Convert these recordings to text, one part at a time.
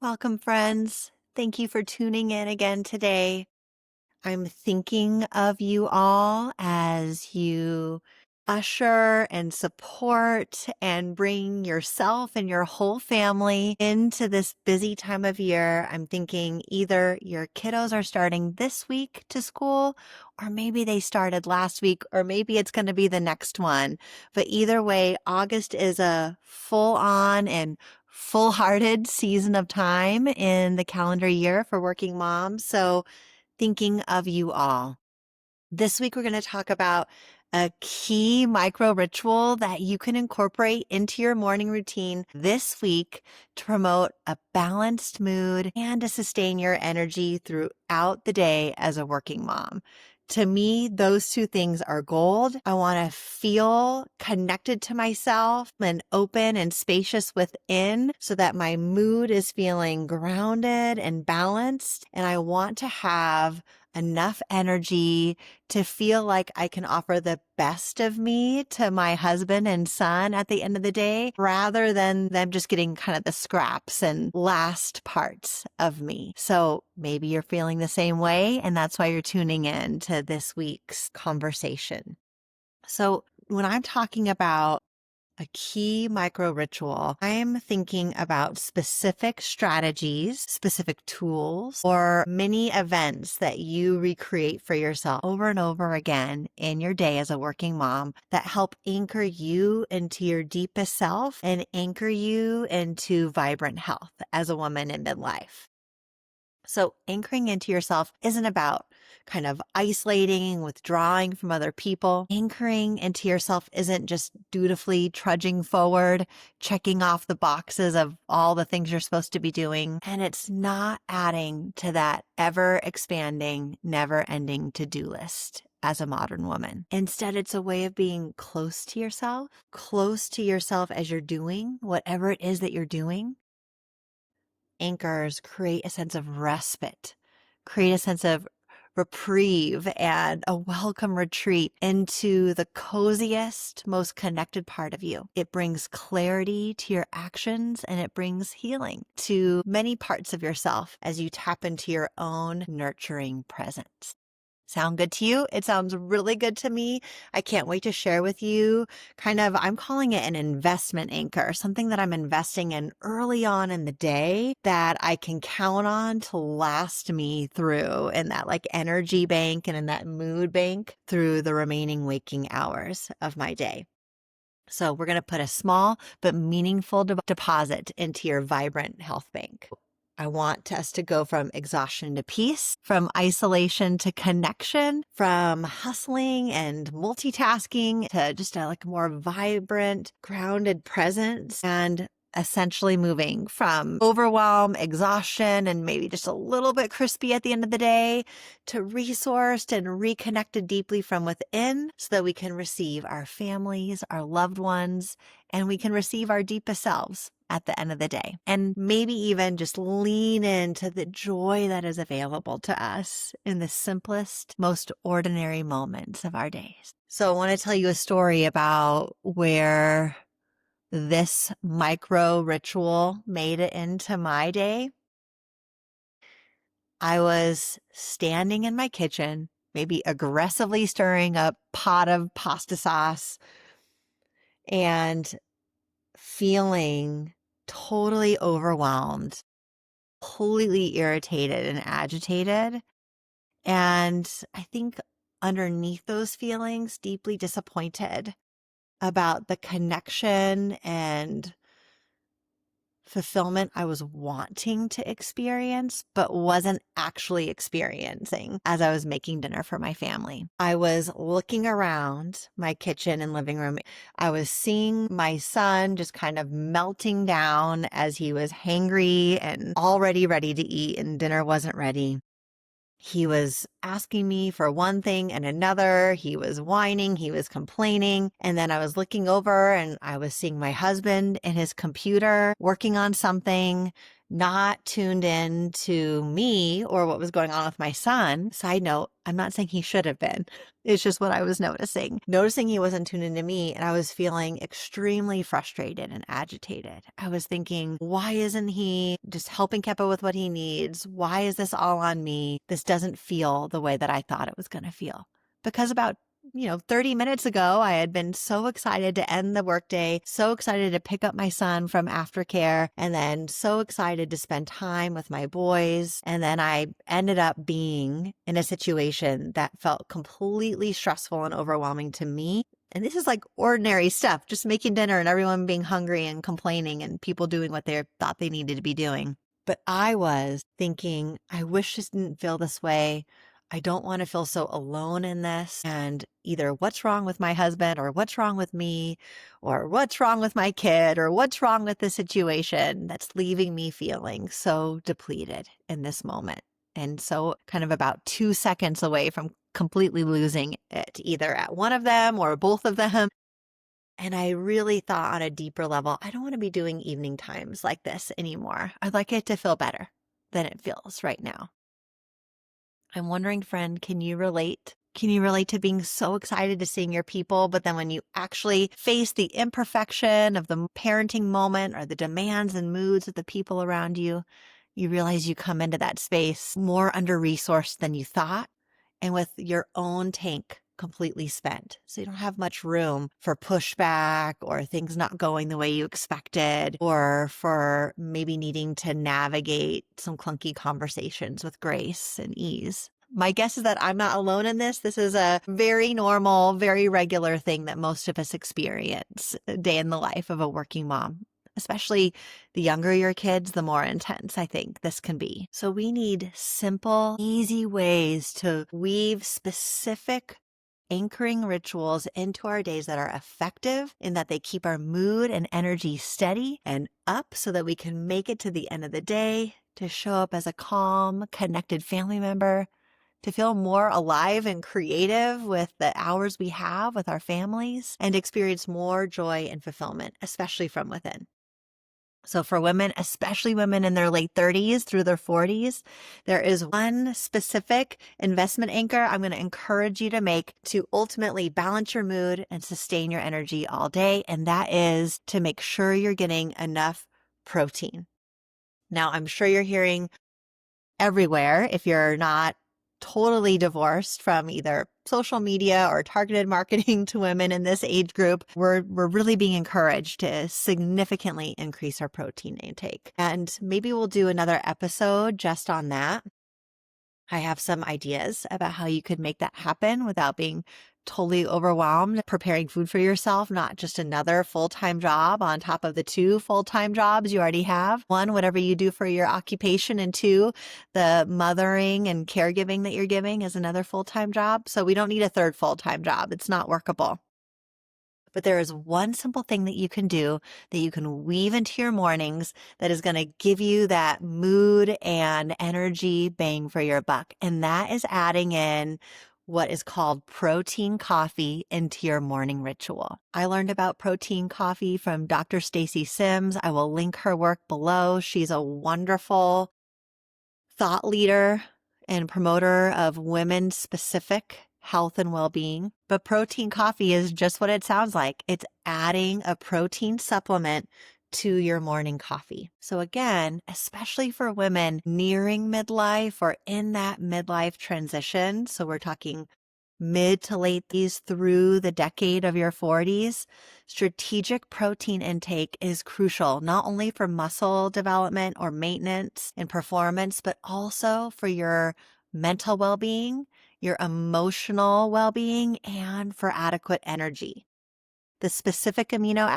Welcome, friends. Thank you for tuning in again today. I'm thinking of you all as you usher and support and bring yourself and your whole family into this busy time of year. I'm thinking either your kiddos are starting this week to school, or maybe they started last week, or maybe it's going to be the next one. But either way, August is a full on and full hearted season of time in the calendar year for working moms. So thinking of you all. This week, we're going to talk about a key micro ritual that you can incorporate into your morning routine this week to promote a balanced mood and to sustain your energy throughout the day as a working mom. To me, those two things are gold. I want to feel connected to myself and open and spacious within so that my mood is feeling grounded and balanced. And I want to have enough energy to feel like I can offer the best of me to my husband and son at the end of the day, rather than them just getting kind of the scraps and last parts of me. So maybe you're feeling the same way, and that's why you're tuning in to this week's conversation. So when I'm talking about a key micro ritual, I'm thinking about specific strategies, specific tools, or mini events that you recreate for yourself over and over again in your day as a working mom that help anchor you into your deepest self and anchor you into vibrant health as a woman in midlife. So anchoring into yourself isn't about kind of isolating, withdrawing from other people. Anchoring into yourself isn't just dutifully trudging forward, checking off the boxes of all the things you're supposed to be doing. And it's not adding to that ever expanding, never ending to-do list as a modern woman. Instead, it's a way of being close to yourself as you're doing whatever it is that you're doing. Anchors create a sense of respite, create a sense of reprieve and a welcome retreat into the coziest, most connected part of you. It brings clarity to your actions and it brings healing to many parts of yourself as you tap into your own nurturing presence. Sound good to you? It sounds really good to me. I can't wait to share with you I'm calling it an investment anchor, something that I'm investing in early on in the day that I can count on to last me through in that energy bank and in that mood bank through the remaining waking hours of my day. So we're going to put a small but meaningful deposit into your vibrant health bank. I want us to go from exhaustion to peace, from isolation to connection, from hustling and multitasking to just a more vibrant, grounded presence, and essentially moving from overwhelm, exhaustion, and maybe just a little bit crispy at the end of the day to resourced and reconnected deeply from within so that we can receive our families, our loved ones, and we can receive our deepest selves at the end of the day. And maybe even just lean into the joy that is available to us in the simplest, most ordinary moments of our days. So I want to tell you a story about where this micro ritual made it into my day. I was standing in my kitchen, maybe aggressively stirring a pot of pasta sauce and feeling totally overwhelmed, completely irritated and agitated. And I think underneath those feelings, deeply disappointed about the connection and fulfillment I was wanting to experience, but wasn't actually experiencing as I was making dinner for my family. I was looking around my kitchen and living room. I was seeing my son just kind of melting down as he was hangry and already ready to eat, and dinner wasn't ready. He was asking me for one thing and another. He was whining. He was complaining. And then I was looking over and I was seeing my husband in his computer working on something. not tuned in to me or what was going on with my son. Side note, I'm not saying he should have been. It's just what I was noticing. Noticing he wasn't tuned into me, and I was feeling extremely frustrated and agitated. I was thinking, why isn't he just helping Keppa with what he needs? Why is this all on me? This doesn't feel the way that I thought it was going to feel. Because about 30 minutes ago, I had been so excited to end the workday, so excited to pick up my son from aftercare, and then so excited to spend time with my boys. And then I ended up being in a situation that felt completely stressful and overwhelming to me. And this is like ordinary stuff, just making dinner and everyone being hungry and complaining and people doing what they thought they needed to be doing. But I was thinking, I wish this didn't feel this way. I don't want to feel so alone in this. And either what's wrong with my husband or what's wrong with me or what's wrong with my kid or what's wrong with the situation that's leaving me feeling so depleted in this moment. And so kind of about 2 seconds away from completely losing it, either at one of them or both of them. And I really thought on a deeper level, I don't want to be doing evening times like this anymore. I'd like it to feel better than it feels right now. I'm wondering, friend, can you relate? Can you relate to being so excited to seeing your people, but then when you actually face the imperfection of the parenting moment or the demands and moods of the people around you, you realize you come into that space more under-resourced than you thought and with your own tank completely spent. So you don't have much room for pushback or things not going the way you expected, or for maybe needing to navigate some clunky conversations with grace and ease. My guess is that I'm not alone in this. This is a very normal, very regular thing that most of us experience a day in the life of a working mom. Especially the younger your kids, the more intense I think this can be. So we need simple, easy ways to weave specific anchoring rituals into our days that are effective in that they keep our mood and energy steady and up so that we can make it to the end of the day, to show up as a calm, connected family member, to feel more alive and creative with the hours we have with our families, and experience more joy and fulfillment, especially from within. So for women, especially women in their late 30s through their 40s, there is one specific investment anchor I'm going to encourage you to make to ultimately balance your mood and sustain your energy all day. And that is to make sure you're getting enough protein. Now, I'm sure you're hearing everywhere, if you're not totally divorced from either social media or targeted marketing to women in this age group, we're really being encouraged to significantly increase our protein intake. And maybe we'll do another episode just on that. I have some ideas about how you could make that happen without being totally overwhelmed preparing food for yourself, not just another full-time job on top of the 2 full-time jobs you already have. 1, whatever you do for your occupation, and 2, the mothering and caregiving that you're giving is another full-time job. So we don't need a 3rd full-time job. It's not workable. But there is one simple thing that you can do that you can weave into your mornings that is going to give you that mood and energy bang for your buck. And that is adding in what is called protein coffee into your morning ritual. I learned about protein coffee from Dr. Stacy Sims. I will link her work below. She's a wonderful thought leader and promoter of women-specific health and well-being. But protein coffee is just what it sounds like. It's adding a protein supplement to your morning coffee. So again, especially for women nearing midlife or in that midlife transition, so we're talking mid to late 30s through the decade of your 40s, strategic protein intake is crucial, not only for muscle development or maintenance and performance, but also for your mental well-being, your emotional well-being, and for adequate energy. The specific amino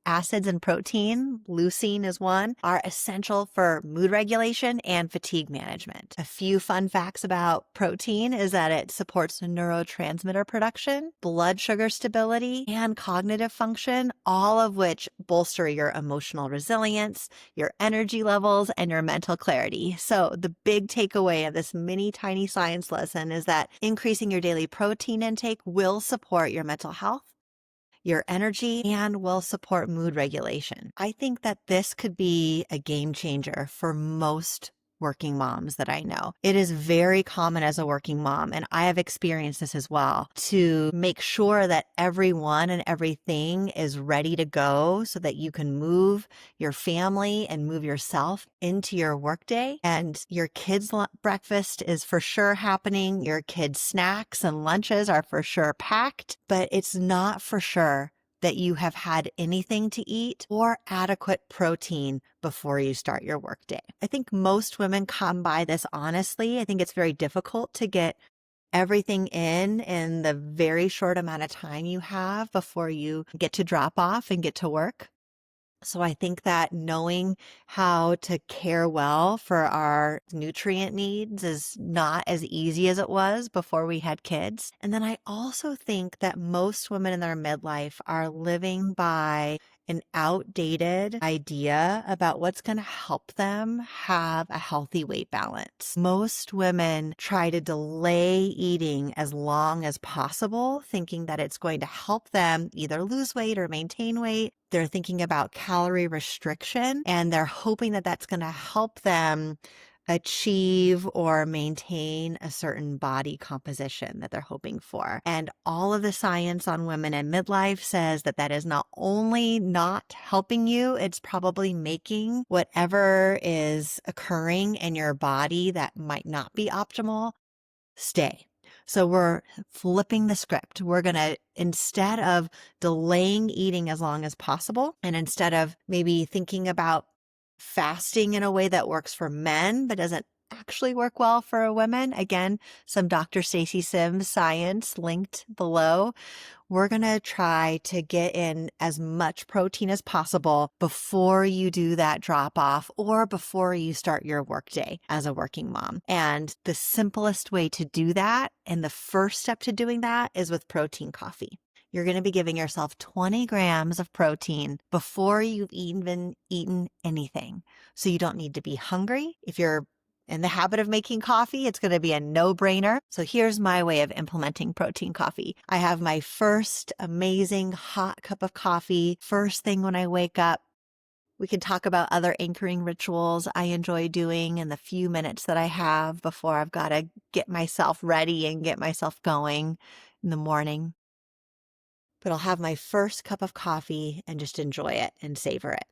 acids in protein, leucine is one, are essential for mood regulation and fatigue management. A few fun facts about protein is that it supports neurotransmitter production, blood sugar stability, and cognitive function, all of which bolster your emotional resilience, your energy levels, and your mental clarity. So the big takeaway of this mini tiny science lesson is that increasing your daily protein intake will support your mental health, your energy and will support mood regulation. I think that this could be a game changer for most working moms that I know. It is very common as a working mom, and I have experienced this as well, to make sure that everyone and everything is ready to go so that you can move your family and move yourself into your workday. And your kids' breakfast is for sure happening. Your kids' snacks and lunches are for sure packed, but it's not for sure that you have had anything to eat or adequate protein before you start your workday. I think most women come by this honestly. I think it's very difficult to get everything in the very short amount of time you have before you get to drop off and get to work. So I think that knowing how to care well for our nutrient needs is not as easy as it was before we had kids. And then I also think that most women in their midlife are living by an outdated idea about what's going to help them have a healthy weight balance. Most women try to delay eating as long as possible, thinking that it's going to help them either lose weight or maintain weight. They're thinking about calorie restriction, and they're hoping that that's going to help them achieve or maintain a certain body composition that they're hoping for. And all of the science on women in midlife says that that is not only not helping you, it's probably making whatever is occurring in your body that might not be optimal stay. So we're flipping the script. We're going to, instead of delaying eating as long as possible, and instead of maybe thinking about fasting in a way that works for men but doesn't actually work well for women, again, some Dr. Stacy Sims science linked below, we're going to try to get in as much protein as possible before you do that drop off or before you start your workday as a working mom. And the simplest way to do that, and the first step to doing that, is with protein coffee. You're going to be giving yourself 20 grams of protein before you've even eaten anything. So you don't need to be hungry. If you're in the habit of making coffee, it's going to be a no-brainer. So here's my way of implementing protein coffee. I have my first amazing hot cup of coffee first thing when I wake up. We can talk about other anchoring rituals I enjoy doing in the few minutes that I have before I've got to get myself ready and get myself going in the morning. But I'll have my first cup of coffee and just enjoy it and savor it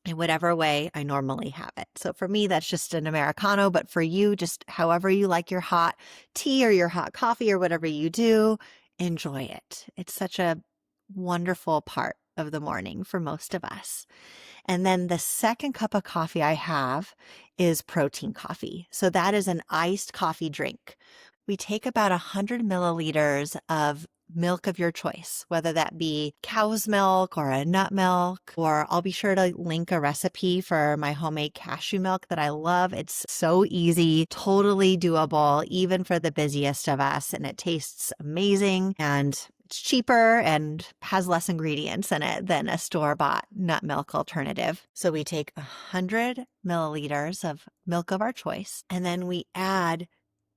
in whatever way I normally have it. So for me, that's just an Americano, but for you, just however you like your hot tea or your hot coffee or whatever you do, enjoy it. It's such a wonderful part of the morning for most of us. And then the second cup of coffee I have is protein coffee. So that is an iced coffee drink. We take about 100 milliliters of milk of your choice, whether that be cow's milk or a nut milk, or I'll be sure to link a recipe for my homemade cashew milk that I love. It's so easy, totally doable, even for the busiest of us, and it tastes amazing, and it's cheaper and has less ingredients in it than a store-bought nut milk alternative. So we take 100 milliliters of milk of our choice, and then we add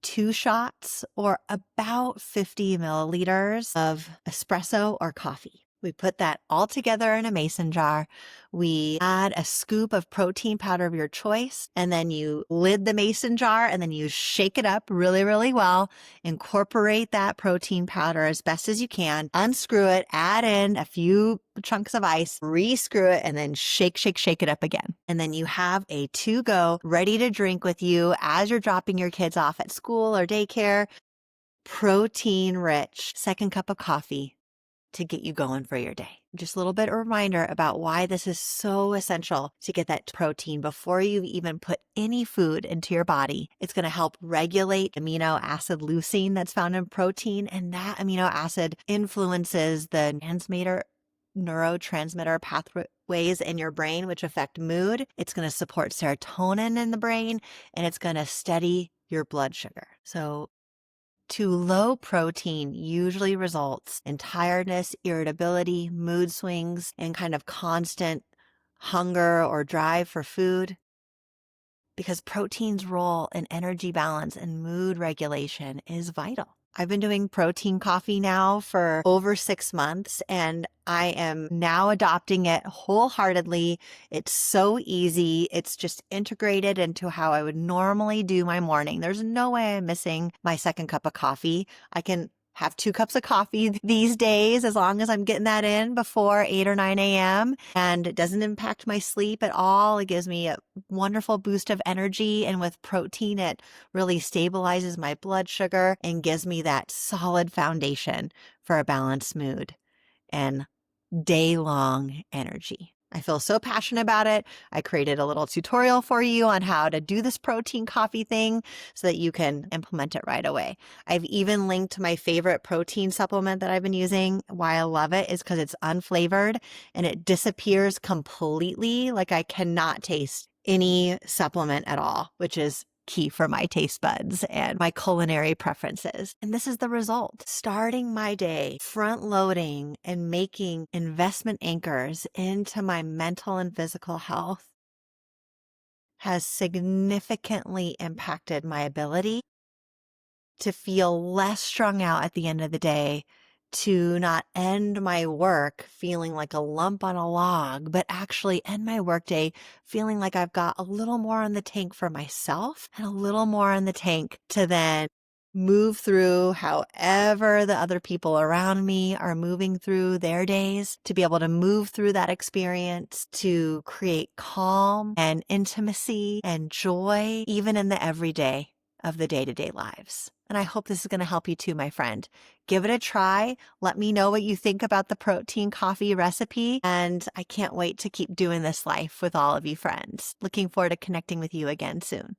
2 shots or about 50 milliliters of espresso or coffee. We put that all together in a mason jar. We add a scoop of protein powder of your choice, and then you lid the mason jar, and then you shake it up really, really well. Incorporate that protein powder as best as you can. Unscrew it, add in a few chunks of ice, re-screw it, and then shake, shake, shake it up again. And then you have a to-go ready to drink with you as you're dropping your kids off at school or daycare. Protein-rich second cup of coffee to get you going for your day. Just a little bit of reminder about why this is so essential to get that protein before you even put any food into your body. It's going to help regulate amino acid leucine that's found in protein, and that amino acid influences the neurotransmitter pathways in your brain, which affect mood. It's going to support serotonin in the brain, and it's going to steady your blood sugar. So too low protein usually results in tiredness, irritability, mood swings, and kind of constant hunger or drive for food, because protein's role in energy balance and mood regulation is vital. I've been doing protein coffee now for over 6 months, and I am now adopting it wholeheartedly. It's so easy. It's just integrated into how I would normally do my morning. There's no way I'm missing my second cup of coffee. I can have 2 cups of coffee these days as long as I'm getting that in before 8 or 9 a.m. And it doesn't impact my sleep at all. It gives me a wonderful boost of energy. And with protein, it really stabilizes my blood sugar and gives me that solid foundation for a balanced mood and day-long energy. I feel so passionate about it. I created a little tutorial for you on how to do this protein coffee thing so that you can implement it right away. I've even linked my favorite protein supplement that I've been using. Why I love it is because it's unflavored and it disappears completely. Like I cannot taste any supplement at all, which is key for my taste buds and my culinary preferences. And this is the result. Starting my day, front loading and making investment anchors into my mental and physical health has significantly impacted my ability to feel less strung out at the end of the day, to not end my work feeling like a lump on a log, but actually end my workday feeling like I've got a little more in the tank for myself and a little more in the tank to then move through however the other people around me are moving through their days, to be able to move through that experience, to create calm and intimacy and joy, even in the everyday of the day-to-day lives. And I hope this is going to help you too, my friend. Give it a try. Let me know what you think about the protein coffee recipe. And I can't wait to keep doing this life with all of you friends. Looking forward to connecting with you again soon.